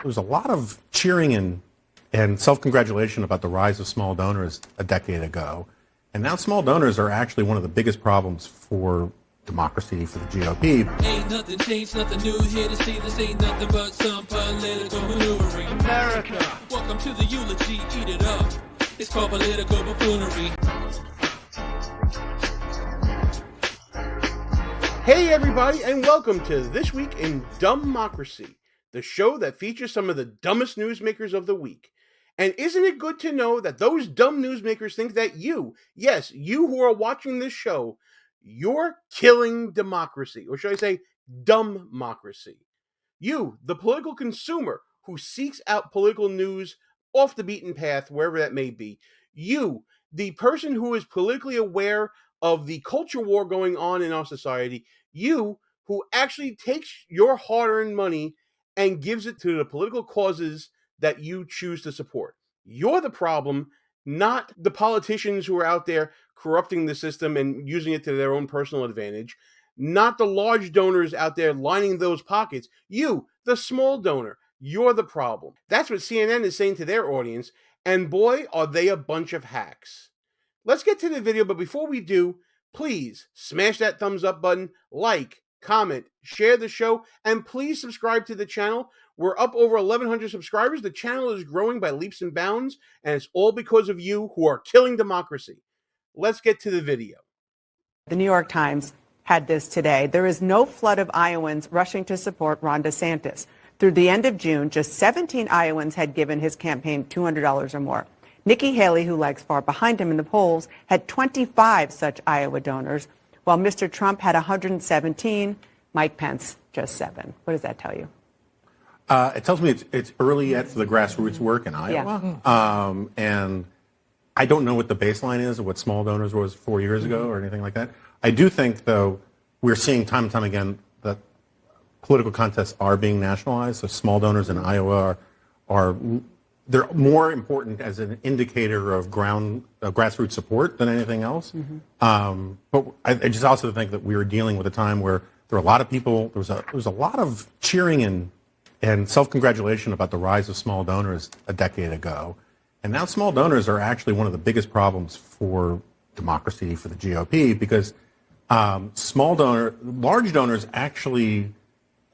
was a lot of cheering and self-congratulation about the rise of small donors a decade ago. And now small donors are actually one of the biggest problems for democracy, for the GOP. Ain't nothing changed, nothing new here to see. This ain't nothing but some political maneuvering. America! Welcome to the eulogy, eat it up. It's called political buffoonery. Hey everybody, and welcome to This Week in DUMBmocracy, the show that features some of the dumbest newsmakers of the week. And isn't it good to know that those dumb newsmakers think that you, yes, you who are watching this show, you're killing democracy, or should I say DUMBmocracy. You, the political consumer who seeks out political news off the beaten path, wherever that may be. You, the person who is politically aware of the culture war going on in our society. You, who actually takes your hard-earned money and gives it to the political causes that you choose to support. You're the problem, not the politicians who are out there corrupting the system and using it to their own personal advantage, not the large donors out there lining those pockets. You, the small donor, you're the problem. That's what CNN is saying to their audience, and boy, are they a bunch of hacks. Let's get to the video, but before we do, please smash that thumbs up button, like, comment, share the show, and please subscribe to the channel. We're up over 1,100 subscribers. The channel is growing by leaps and bounds, and it's all because of you who are killing democracy. Let's get to the video. The New York Times had this today. There is no flood of Iowans rushing to support Ron DeSantis. Through the end of June, just 17 Iowans had given his campaign $200 or more. Nikki Haley, who lags far behind him in the polls, had 25 such Iowa donors, while Mr. Trump had 117, Mike Pence just 7. What does that tell you? It tells me it's early yet for the grassroots work in Iowa. Yeah. And I don't know what the baseline is of what small donors was 4 years ago or anything like that. I do think, though, we're seeing time and time again that political contests are being nationalized. So small donors in Iowa are they're more important as an indicator of grassroots support than anything else. But I just also think that we were dealing with a time where there were a lot of people, there was a lot of cheering and self-congratulation about the rise of small donors a decade ago. And now small donors are actually one of the biggest problems for democracy, for the GOP, because large donors actually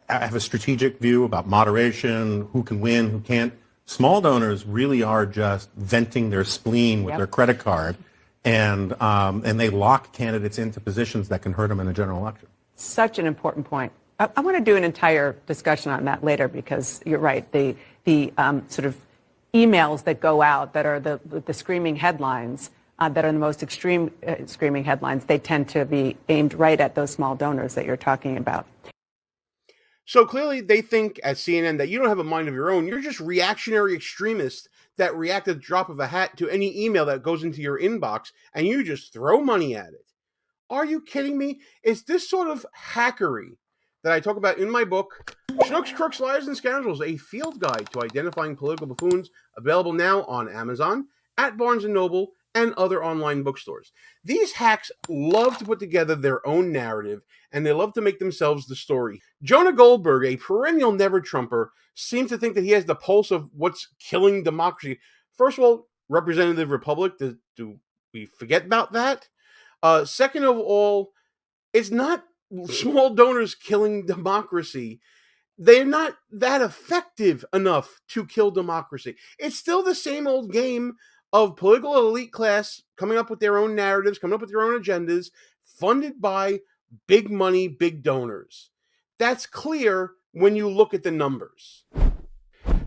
have a strategic view about moderation, who can win, who can't. Small donors really are just venting their spleen with their credit card, and they lock candidates into positions that can hurt them in a general election. Such an important point. I want to do an entire discussion on that later, because you're right. The sort of emails that go out that are the screaming headlines, that are the most extreme screaming headlines, they tend to be aimed right at those small donors that you're talking about. So clearly they think at CNN that you don't have a mind of your own. You're just reactionary extremists that react at the drop of a hat to any email that goes into your inbox, and you just throw money at it. Are you kidding me? It's this sort of hackery that I talk about in my book, Schnooks, Crooks, Liars, and Scoundrels, a field guide to identifying political buffoons, available now on Amazon, at Barnes & Noble, and other online bookstores. These hacks love to put together their own narrative, and they love to make themselves the story. Jonah Golderg, a perennial never-Trumper, seems to think that he has the pulse of what's killing democracy. First of all, representative republic, do we forget about that? Second of all, it's not small donors killing democracy. They're not that effective enough to kill democracy. It's still the same old game of political elite class coming up with their own narratives, coming up with their own agendas, funded by big money, big donors. That's clear when you look at the numbers.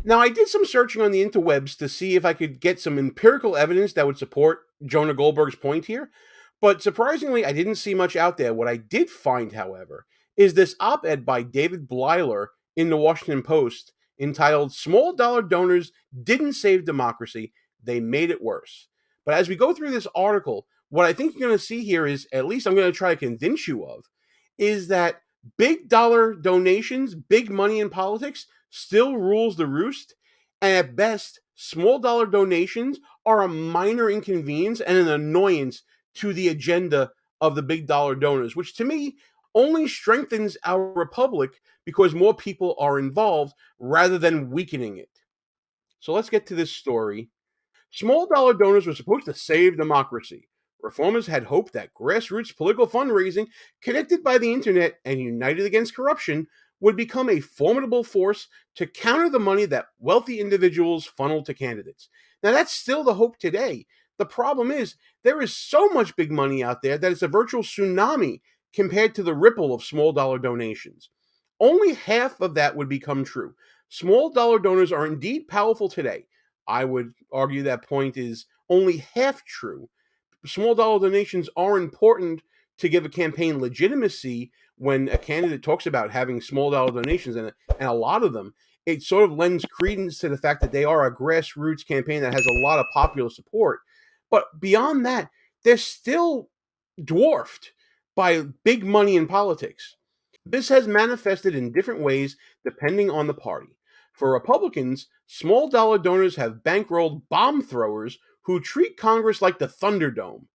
Now, I did some searching on the interwebs to see if I could get some empirical evidence that would support Jonah Goldberg's point here, but surprisingly, I didn't see much out there. What I did find, however, is this op-ed by David Bleiler in the Washington Post entitled "Small Dollar Donors Didn't Save Democracy, They Made It Worse." But as we go through this article, what I think you're going to see here is, at least I'm going to try to convince you of, is that big dollar donations, big money in politics, still rules the roost. And at best, small dollar donations are a minor inconvenience and an annoyance to the agenda of the big dollar donors, which to me only strengthens our republic because more people are involved rather than weakening it. So let's get to this story. Small dollar donors were supposed to save democracy. Reformers had hoped that grassroots political fundraising, connected by the internet and united against corruption, would become a formidable force to counter the money that wealthy individuals funneled to candidates. Now, that's still the hope today. The problem is, there is so much big money out there that it's a virtual tsunami compared to the ripple of small dollar donations. Only half of that would become true. Small dollar donors are indeed powerful today. I would argue that point is only half true. Small dollar donations are important to give a campaign legitimacy when a candidate talks about having small dollar donations, and a lot of them. It sort of lends credence to the fact that they are a grassroots campaign that has a lot of popular support. But beyond that, they're still dwarfed by big money in politics. This has manifested in different ways depending on the party. For Republicans, small dollar donors have bankrolled bomb throwers who treat Congress like the Thunderdome.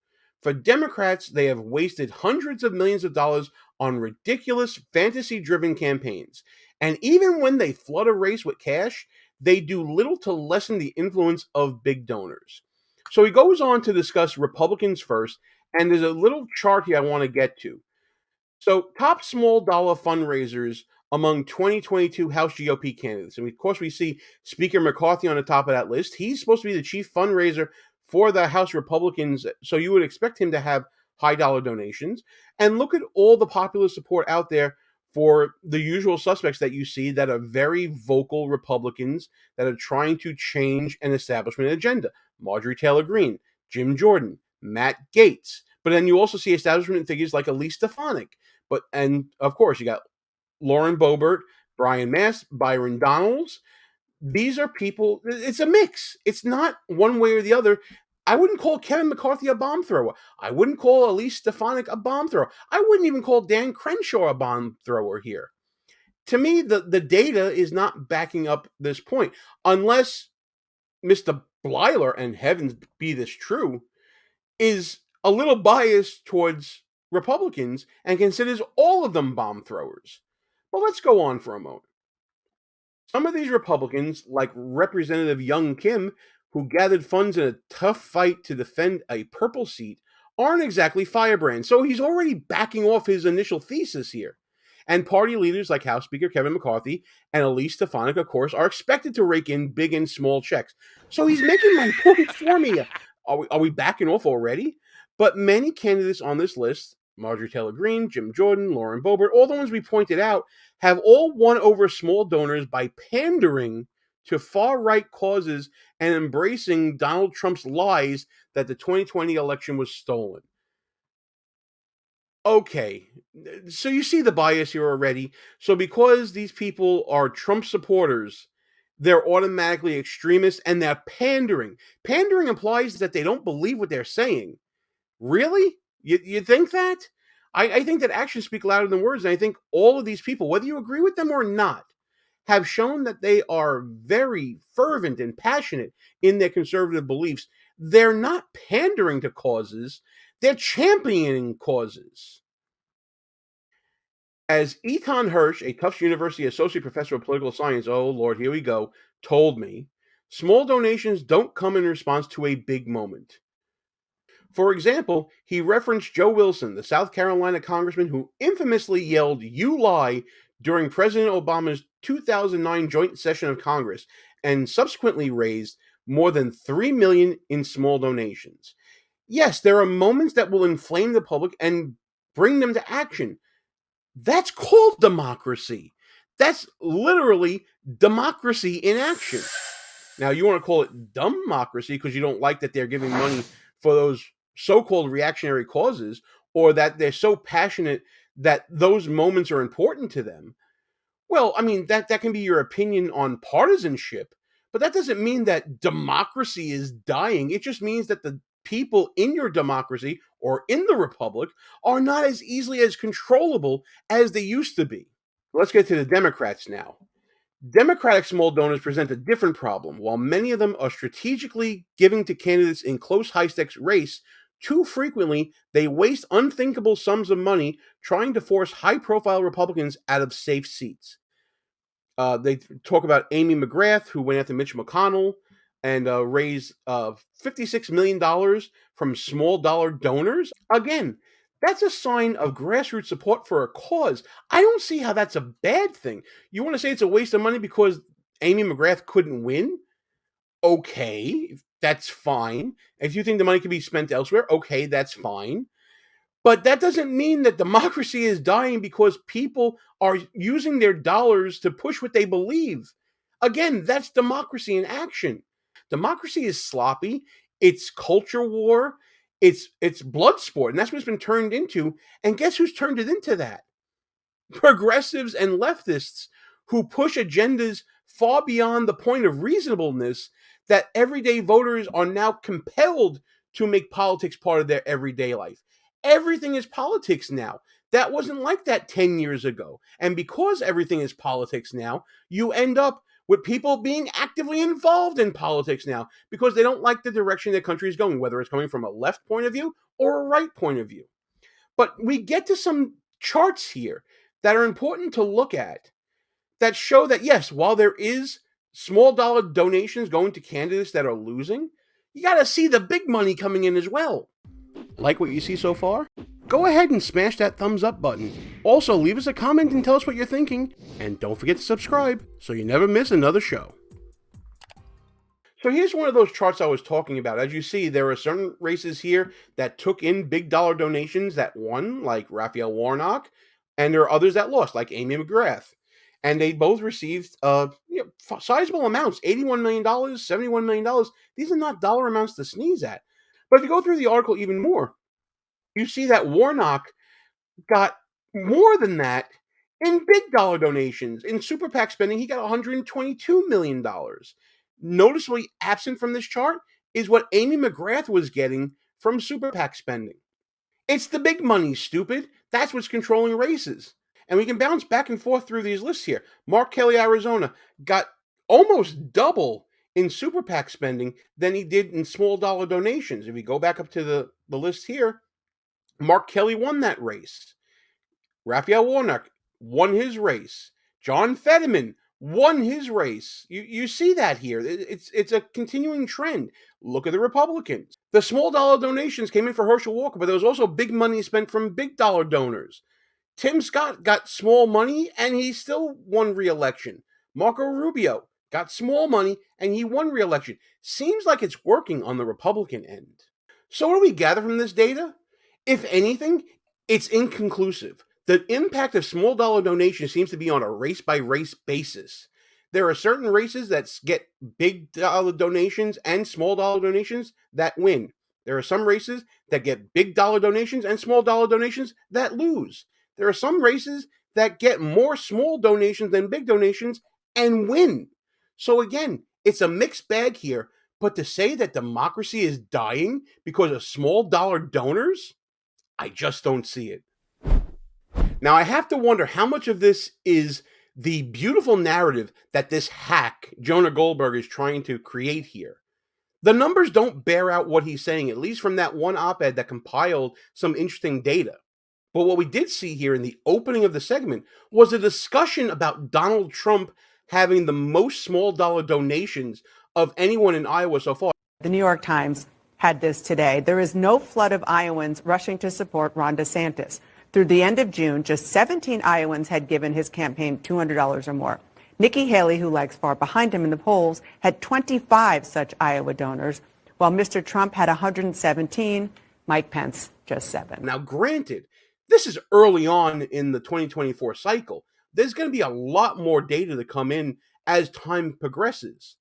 For Democrats, they have wasted hundreds of millions of dollars on ridiculous, fantasy driven campaigns. And even when they flood a race with cash, they do little to lessen the influence of big donors. So he goes on to discuss Republicans first, and there's a little chart here I want to get to. So, top small dollar fundraisers among 2022 House GOP candidates. And of course, we see Speaker McCarthy on the top of that list. He's supposed to be the chief fundraiser for the House Republicans. So, you would expect him to have high dollar donations. And look at all the popular support out there for the usual suspects that you see that are very vocal Republicans that are trying to change an establishment agenda. Marjorie Taylor Greene, Jim Jordan, Matt Gaetz. But then you also see establishment figures like Elise Stefanik. And of course, you got Lauren Boebert, Brian Mast, Byron Donalds. These are people, it's a mix. It's not one way or the other. I wouldn't call Kevin McCarthy a bomb thrower. I wouldn't call Elise Stefanik a bomb thrower. I wouldn't even call Dan Crenshaw a bomb thrower here. To me, the data is not backing up this point. Unless Mr. Blyler, and heavens be this true, is a little biased towards Republicans and considers all of them bomb throwers. But let's go on for a moment. Some of these Republicans, like Representative Young Kim, who gathered funds in a tough fight to defend a purple seat, aren't exactly firebrands. So he's already backing off his initial thesis here. And party leaders like House Speaker Kevin McCarthy and Elise Stefanik, of course, are expected to rake in big and small checks. So he's making my point for me. Are we backing off already? But many candidates on this list, Marjorie Taylor Greene, Jim Jordan, Lauren Boebert, all the ones we pointed out, have all won over small donors by pandering to far-right causes and embracing Donald Trump's lies that the 2020 election was stolen. Okay, so you see the bias here already. So because these people are Trump supporters, they're automatically extremists and they're pandering. Pandering implies that they don't believe what they're saying. Really? You think that? I think that actions speak louder than words. And I think all of these people, whether you agree with them or not, have shown that they are very fervent and passionate in their conservative beliefs. They're not pandering to causes, they're championing causes. As Etan Hirsch, a Tufts University associate professor of political science, oh Lord, here we go, told me, small donations don't come in response to a big moment. For example, he referenced Joe Wilson, the South Carolina congressman who infamously yelled, "You lie," during President Obama's 2009 joint session of Congress, and subsequently raised more than $3 million in small donations. Yes, there are moments that will inflame the public and bring them to action. That's called democracy. That's literally democracy in action. Now, you want to call it dumbmocracy because you don't like that they're giving money for those so-called reactionary causes, or that they're so passionate that those moments are important to them. Well, I mean, that can be your opinion on partisanship, but that doesn't mean that democracy is dying. It just means that the people in your democracy or in the republic are not as easily as controllable as they used to be. Let's get to the Democrats now. Democratic small donors present a different problem. While many of them are strategically giving to candidates in close high-stakes race Too frequently, they waste unthinkable sums of money trying to force high-profile Republicans out of safe seats. They talk about Amy McGrath, who went after Mitch McConnell and raised $56 million from small dollar donors. Again, that's a sign of grassroots support for a cause. I don't see how that's a bad thing. You want to say it's a waste of money because Amy McGrath couldn't win? Okay, that's fine. If you think the money could be spent elsewhere, okay, that's fine. But that doesn't mean that democracy is dying because people are using their dollars to push what they believe. Again, that's democracy in action. Democracy is sloppy. It's culture war. It's blood sport, and that's what it's been turned into. And guess who's turned it into that? Progressives and leftists who push agendas far beyond the point of reasonableness that everyday voters are now compelled to make politics part of their everyday life. Everything is politics now. That wasn't like that 10 years ago. And because everything is politics now, you end up with people being actively involved in politics now because they don't like the direction their country is going, whether it's coming from a left point of view or a right point of view. But we get to some charts here that are important to look at that show that, yes, while there is small dollar donations going to candidates that are losing, you got to see the big money coming in as well. Like what you see so far? Go ahead and smash that thumbs up button. Also, leave us a comment and tell us what you're thinking. And don't forget to subscribe so you never miss another show. So here's one of those charts I was talking about. As you see, there are certain races here that took in big dollar donations that won, like Raphael Warnock, and there are others that lost, like Amy McGrath. And they both received sizable amounts, $81 million, $71 million. These are not dollar amounts to sneeze at. But if you go through the article even more, you see that Warnock got more than that in big dollar donations. In super PAC spending, he got $122 million. Noticeably absent from this chart is what Amy McGrath was getting from super PAC spending. It's the big money, stupid. That's what's controlling races. And we can bounce back and forth through these lists here. Mark Kelly, Arizona, got almost double in super PAC spending than he did in small dollar donations. If we go back up to the list here, Mark Kelly won that race. Raphael Warnock won his race. John Fetterman won his race. You see that here. It's a continuing trend. Look at the Republicans. The small dollar donations came in for Herschel Walker, but there was also big money spent from big dollar donors. Tim Scott got small money, and he still won re-election. Marco Rubio got small money, and he won re-election. Seems like it's working on the Republican end. So what do we gather from this data? If anything, it's inconclusive. The impact of small dollar donations seems to be on a race-by-race basis. There are certain races that get big dollar donations and small dollar donations that win. There are some races that get big dollar donations and small dollar donations that lose. There are some races that get more small donations than big donations and win. So again, it's a mixed bag here, but to say that democracy is dying because of small dollar donors, I just don't see it. Now, I have to wonder how much of this is the beautiful narrative that this hack, Jonah Golderg, is trying to create here. The numbers don't bear out what he's saying, at least from that one op-ed that compiled some interesting data. But what we did see here in the opening of the segment was a discussion about Donald Trump having the most small dollar donations of anyone in Iowa so far. The New York Times had this today. There is no flood of Iowans rushing to support Ron DeSantis. Through the end of June, just 17 Iowans had given his campaign $200 or more. Nikki Haley, who lags far behind him in the polls, had 25 such Iowa donors, while Mr. Trump had 117, Mike Pence just 7. Now, granted, this is early on in the 2024 cycle. There's going to be a lot more data to come in as time progresses.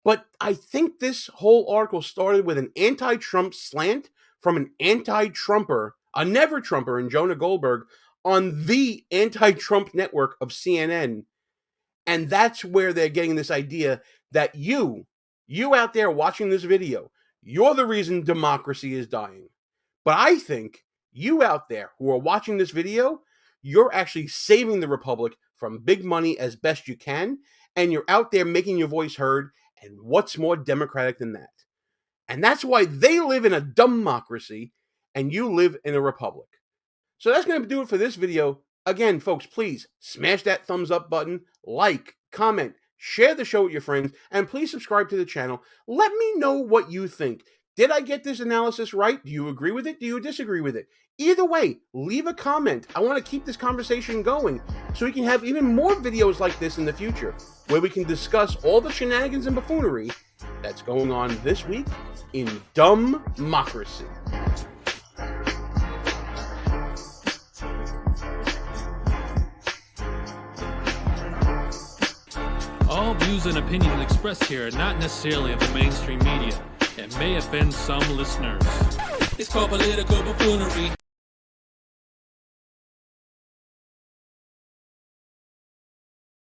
But I think this whole article started with an anti-Trump slant from an anti-Trumper, a never-Trumper in Jonah Golderg, on the anti-Trump network of CNN. And that's where they're getting this idea that you out there watching this video, you're the reason democracy is dying. But I think you out there who are watching this video, you're actually saving the republic from big money as best you can, and you're out there making your voice heard, and what's more democratic than that? And that's why they live in a dumbmocracy and you live in a republic. So that's going to do it for this video. Again, folks, please smash that thumbs up button, like, comment, share the show with your friends, and please subscribe to the channel. Let me know what you think. Did I get this analysis right? Do you agree with it? Do you disagree with it? Either way, leave a comment. I want to keep this conversation going so we can have even more videos like this in the future, where we can discuss all the shenanigans and buffoonery that's going on this week in Dumbmocracy. All views and opinions expressed here are not necessarily of the mainstream media and may offend some listeners. It's called political buffoonery.